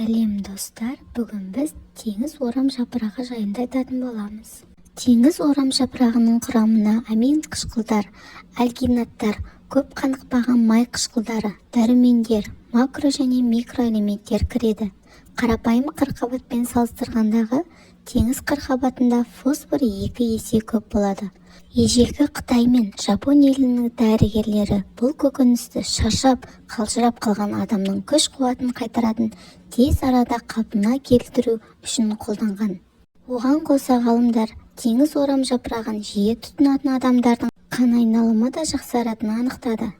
Сәлем достар, бүгін біз теңіз орам жапырағы жайында айтатын боламыз. Теңіз орам жапырағының құрамына амин қышқылдар, альгинаттар, көп қанықпаған май қышқылдары, дәрумендер, макро және микроэлементтер кіреді. Қарапайым қырқабатпен салыстырғандағы теңіз қырқабатында фосфор 2 есе көп болады. Ежелгі Қытай мен Жапон елінің дәрігерлері бұл көкөністі шаршап, қалжырап қалған адамның күш-қуатын қайтаратын, тез арада қалпына келтіру үшін қолданған. Оған қоса ғалымдар теңіз орам жапырағын жиі тұтынатын адамдардың қан айналымы да жақсаратынын анықтады.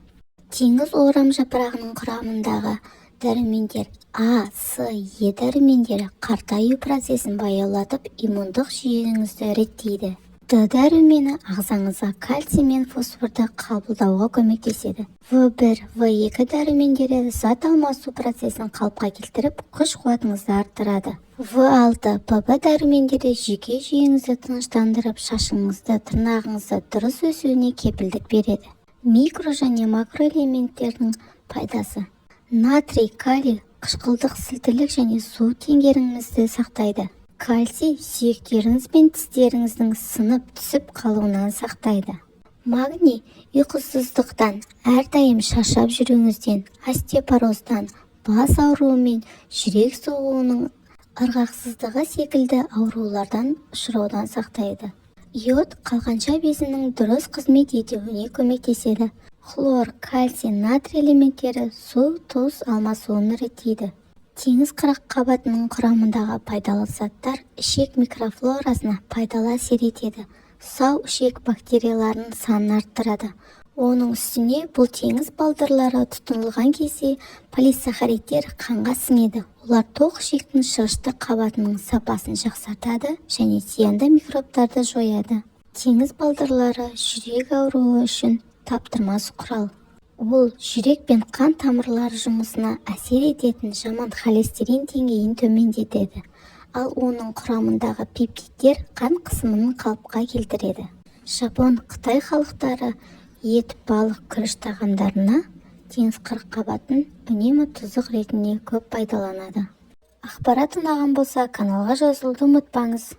Теңіз орам жапырағының құрамындағы дәрумендер А, С, Е дәрумендері қартаю процесін баяулатып, иммундық жүйеңізді реттейді. Д дәрумені ағзаңызға кальций мен фосфорды қабылдауға көмектеседі. В1, В2 дәрумендері зат алмасу процесін қалыпқа келтіріп, күш-қуатыңызды арттырады. В6, ПБ дәрумендері жүйке жүйеңізді тыныштандырып, шашыңызды, тырнағыңызды дұрыс өсуіне кепілдік береді. Микро және макроэлементтердің пайдасы. Натрий, калий, қышқылдық сілтілік және су теңгеріміңізді сақтайды. Кальций сүйектеріңіз бен тістеріңіздің сынып түсіп қалуынан сақтайды. Магний ұйқысыздықтан, әрдайым шаршап жүруіңізден, остеопороздан, бас ауруы мен жүрек соғуының ырғақсыздығы секілді аурулардан ұшыраудан сақтайды. Йод қалқанша безінің дұрыс қызмет етуіне көмектеседі. Хлор, кальций, натрий элементтері су, тұз алмасуын реттейді. Теңіз қырыққабатының құрамындағы пайдалы заттар ішек микрофлорасына пайдалы әсер етеді. Сау ішек бактерияларының санын арттырады. Оның үстіне бұл теңіз балдырлары тұтынылған кезде полисахаридтер қанға сіңеді. Олар тоқ ішектің шырышты қабатының сапасын жақсартады және зиянды микробтарды жояды. Теңіз балдырлары жүрек ауруы үшін таптырмас құрал. Ол жүрек пен қан тамырлары жұмысына әсер ететін жаман холестерин деңгейін төмендетеді. Ал оның құрамындағы пептидтер қан қысымын қалыпқа келтіреді. Жапон, Қытай халықтары ет, балық, күріш тағамдарына теңіз қырыққабатын үнемі тұзық ретінде көп пайдаланады. Ақпарат ұнаған болса, каналға жазылуды ұмытпаңыз.